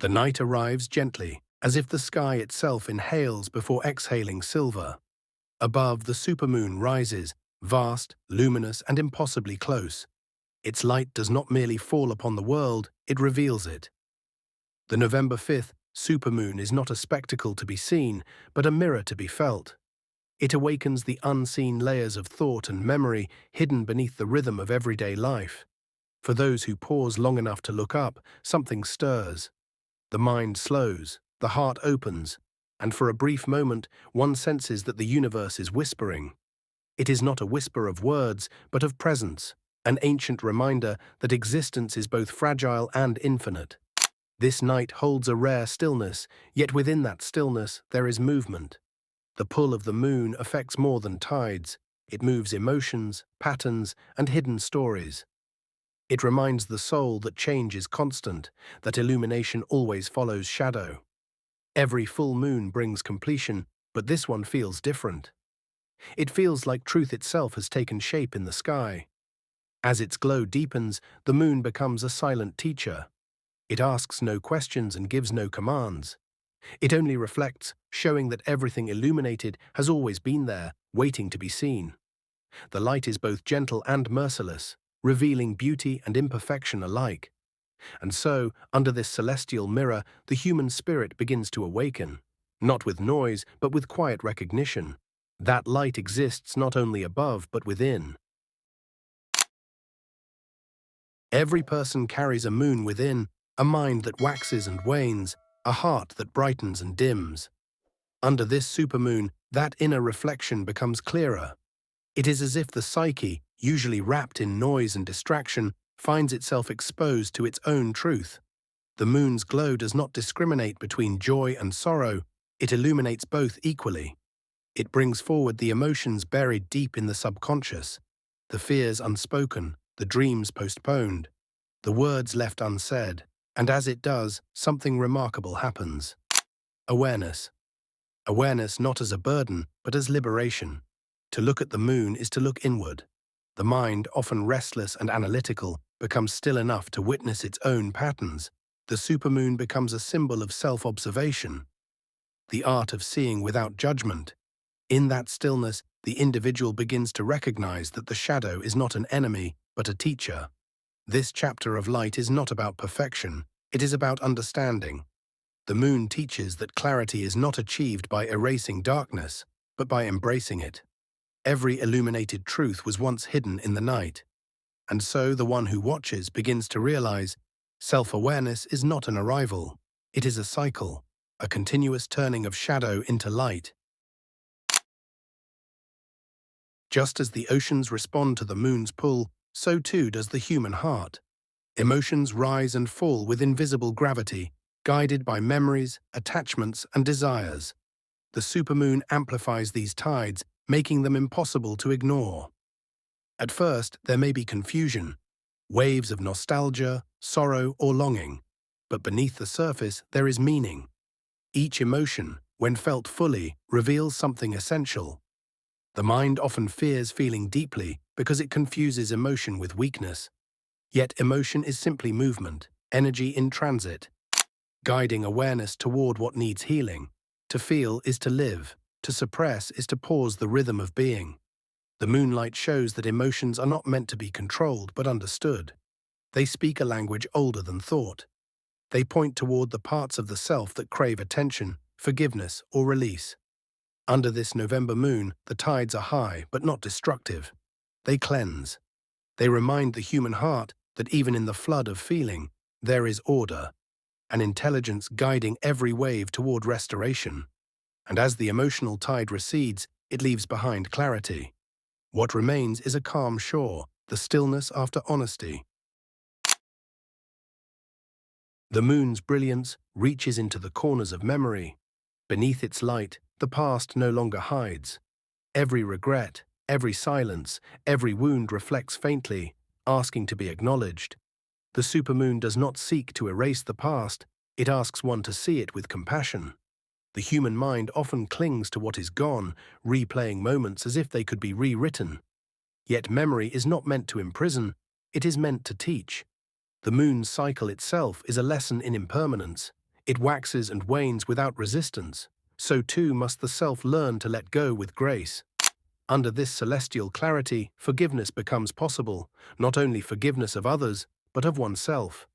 The night arrives gently, as if the sky itself inhales before exhaling silver. Above, the supermoon rises, vast, luminous, and impossibly close. Its light does not merely fall upon the world, it reveals it. The November 5th supermoon is not a spectacle to be seen, but a mirror to be felt. It awakens the unseen layers of thought and memory hidden beneath the rhythm of everyday life. For those who pause long enough to look up, something stirs. The mind slows, the heart opens, and for a brief moment, one senses that the universe is whispering. It is not a whisper of words, but of presence, an ancient reminder that existence is both fragile and infinite. This night holds a rare stillness, yet within that stillness there is movement. The pull of the moon affects more than tides. It moves emotions, patterns, and hidden stories. It reminds the soul that change is constant, that illumination always follows shadow. Every full moon brings completion, but this one feels different. It feels like truth itself has taken shape in the sky. As its glow deepens, the moon becomes a silent teacher. It asks no questions and gives no commands. It only reflects, showing that everything illuminated has always been there, waiting to be seen. The light is both gentle and merciless, revealing beauty and imperfection alike. And so, under this celestial mirror, the human spirit begins to awaken, not with noise, but with quiet recognition. That light exists not only above, but within. Every person carries a moon within, a mind that waxes and wanes, a heart that brightens and dims. Under this supermoon, that inner reflection becomes clearer. It is as if the psyche, usually wrapped in noise and distraction, finds itself exposed to its own truth. The moon's glow does not discriminate between joy and sorrow, it illuminates both equally. It brings forward the emotions buried deep in the subconscious, the fears unspoken, the dreams postponed, the words left unsaid, and as it does, something remarkable happens. Awareness. Awareness not as a burden, but as liberation. To look at the moon is to look inward. The mind, often restless and analytical, becomes still enough to witness its own patterns. The supermoon becomes a symbol of self-observation, the art of seeing without judgment. In that stillness, the individual begins to recognize that the shadow is not an enemy, but a teacher. This chapter of light is not about perfection, it is about understanding. The moon teaches that clarity is not achieved by erasing darkness, but by embracing it. Every illuminated truth was once hidden in the night. And so the one who watches begins to realize self-awareness is not an arrival, it is a cycle, a continuous turning of shadow into light. Just as the oceans respond to the moon's pull, so too does the human heart. Emotions rise and fall with invisible gravity, guided by memories, attachments, and desires. The supermoon amplifies these tides, making them impossible to ignore. At first, there may be confusion, waves of nostalgia, sorrow, or longing, but beneath the surface there is meaning. Each emotion, when felt fully, reveals something essential. The mind often fears feeling deeply because it confuses emotion with weakness. Yet emotion is simply movement, energy in transit, guiding awareness toward what needs healing. To feel is to live, to suppress is to pause the rhythm of being. The moonlight shows that emotions are not meant to be controlled but understood. They speak a language older than thought. They point toward the parts of the self that crave attention, forgiveness, or release. Under this November moon, the tides are high but not destructive. They cleanse. They remind the human heart that even in the flood of feeling, there is order, an intelligence guiding every wave toward restoration. And as the emotional tide recedes, it leaves behind clarity. What remains is a calm shore, the stillness after honesty. The moon's brilliance reaches into the corners of memory. Beneath its light, the past no longer hides. Every regret, every silence, every wound reflects faintly, asking to be acknowledged. The supermoon does not seek to erase the past, it asks one to see it with compassion. The human mind often clings to what is gone, replaying moments as if they could be rewritten. Yet memory is not meant to imprison, it is meant to teach. The moon's cycle itself is a lesson in impermanence. It waxes and wanes without resistance. So too must the self learn to let go with grace. Under this celestial clarity, forgiveness becomes possible, not only forgiveness of others, but of oneself.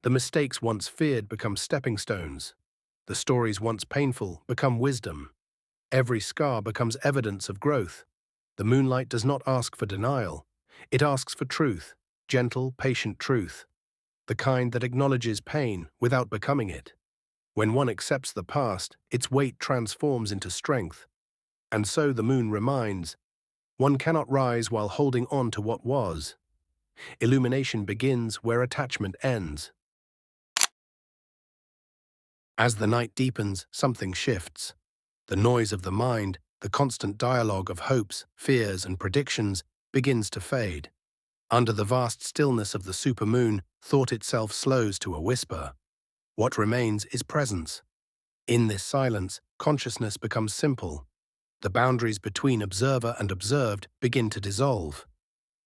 The mistakes once feared become stepping stones. The stories once painful become wisdom. Every scar becomes evidence of growth. The moonlight does not ask for denial. It asks for truth, gentle, patient truth, the kind that acknowledges pain without becoming it. When one accepts the past, its weight transforms into strength. And so the moon reminds, one cannot rise while holding on to what was. Illumination begins where attachment ends. As the night deepens, something shifts. The noise of the mind, the constant dialogue of hopes, fears, and predictions begins to fade. Under the vast stillness of the supermoon, thought itself slows to a whisper. What remains is presence. In this silence, consciousness becomes simple. The boundaries between observer and observed begin to dissolve.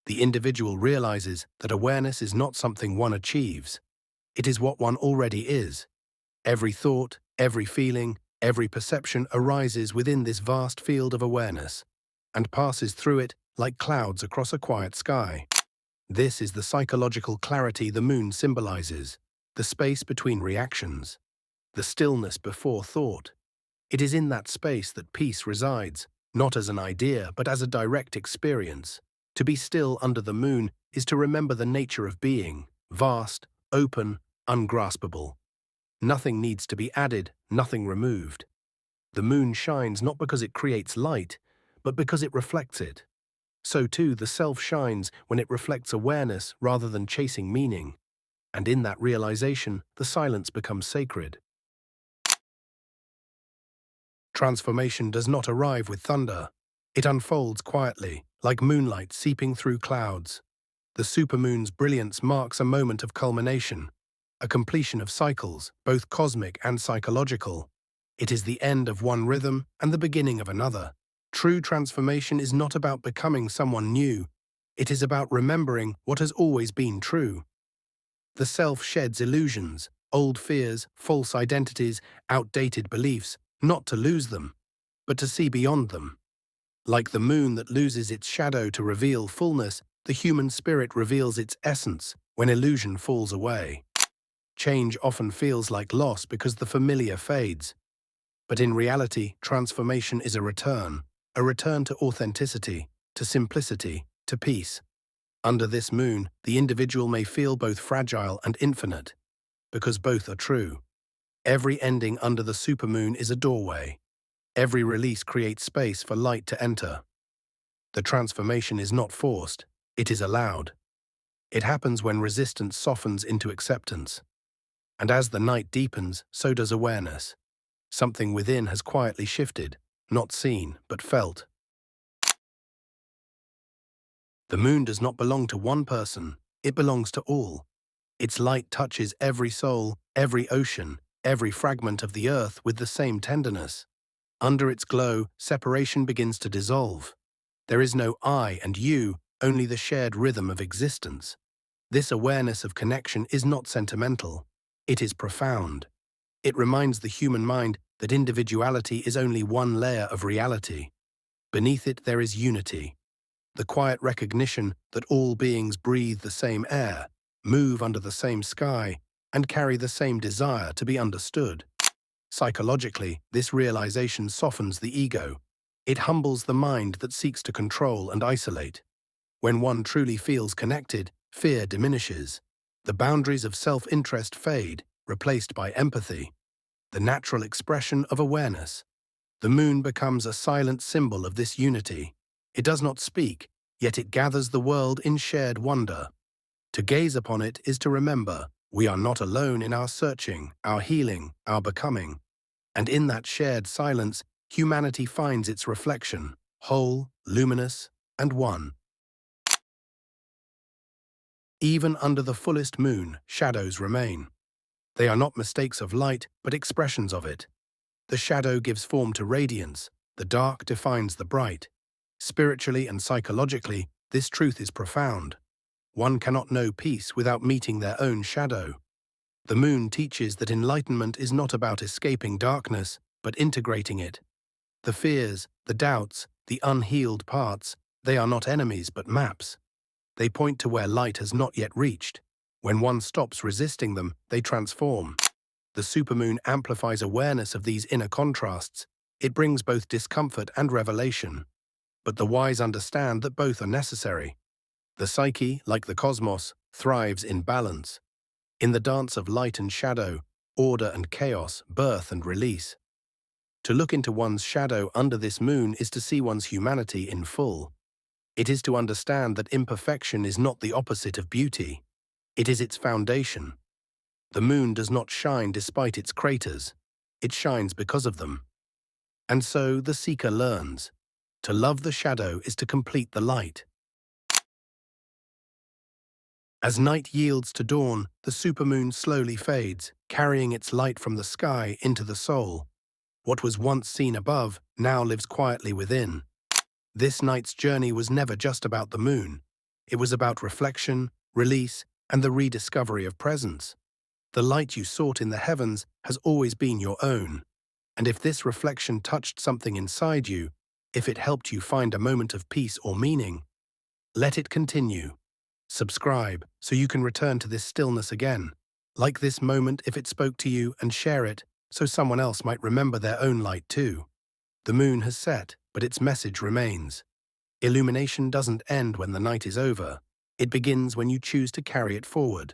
The individual realizes that awareness is not something one achieves. It is what one already is. Every thought, every feeling, every perception arises within this vast field of awareness and passes through it like clouds across a quiet sky. This is the psychological clarity the moon symbolizes, the space between reactions, the stillness before thought. It is in that space that peace resides, not as an idea but as a direct experience. To be still under the moon is to remember the nature of being, vast, open, ungraspable. Nothing needs to be added, nothing removed. The moon shines not because it creates light, but because it reflects it. So too the self shines when it reflects awareness rather than chasing meaning. And in that realization, the silence becomes sacred. Transformation does not arrive with thunder. It unfolds quietly, like moonlight seeping through clouds. The supermoon's brilliance marks a moment of culmination, a completion of cycles, both cosmic and psychological. It is the end of one rhythm and the beginning of another. True transformation is not about becoming someone new. It is about remembering what has always been true. The self sheds illusions, old fears, false identities, outdated beliefs, not to lose them, but to see beyond them. Like the moon that loses its shadow to reveal fullness, the human spirit reveals its essence when illusion falls away. Change often feels like loss because the familiar fades. But in reality, transformation is a return to authenticity, to simplicity, to peace. Under this moon, the individual may feel both fragile and infinite, because both are true. Every ending under the supermoon is a doorway. Every release creates space for light to enter. The transformation is not forced, it is allowed. It happens when resistance softens into acceptance. And as the night deepens, so does awareness. Something within has quietly shifted, not seen, but felt. The moon does not belong to one person, it belongs to all. Its light touches every soul, every ocean, every fragment of the earth with the same tenderness. Under its glow, separation begins to dissolve. There is no I and you, only the shared rhythm of existence. This awareness of connection is not sentimental. It is profound. It reminds the human mind that individuality is only one layer of reality. Beneath it there is unity, the quiet recognition that all beings breathe the same air, move under the same sky, and carry the same desire to be understood. Psychologically, this realization softens the ego. It humbles the mind that seeks to control and isolate. When one truly feels connected, fear diminishes. The boundaries of self-interest fade, replaced by empathy, the natural expression of awareness. The moon becomes a silent symbol of this unity. It does not speak, yet it gathers the world in shared wonder. To gaze upon it is to remember, we are not alone in our searching, our healing, our becoming. And in that shared silence, humanity finds its reflection, whole, luminous, and one. Even under the fullest moon, shadows remain. They are not mistakes of light, but expressions of it. The shadow gives form to radiance, the dark defines the bright. Spiritually and psychologically, this truth is profound. One cannot know peace without meeting their own shadow. The moon teaches that enlightenment is not about escaping darkness, but integrating it. The fears, the doubts, the unhealed parts, they are not enemies but maps. They point to where light has not yet reached. When one stops resisting them, they transform. The supermoon amplifies awareness of these inner contrasts. It brings both discomfort and revelation. But the wise understand that both are necessary. The psyche, like the cosmos, thrives in balance. In the dance of light and shadow, order and chaos, birth and release. To look into one's shadow under this moon is to see one's humanity in full. It is to understand that imperfection is not the opposite of beauty. It is its foundation. The moon does not shine despite its craters. It shines because of them. And so the seeker learns. To love the shadow is to complete the light. As night yields to dawn, the supermoon slowly fades, carrying its light from the sky into the soul. What was once seen above now lives quietly within. This night's journey was never just about the moon. It was about reflection, release, and the rediscovery of presence. The light you sought in the heavens has always been your own. And if this reflection touched something inside you, if it helped you find a moment of peace or meaning, let it continue. Subscribe so you can return to this stillness again. Like this moment if it spoke to you, and share it so someone else might remember their own light too. The moon has set, but its message remains. Illumination doesn't end when the night is over. It begins when you choose to carry it forward.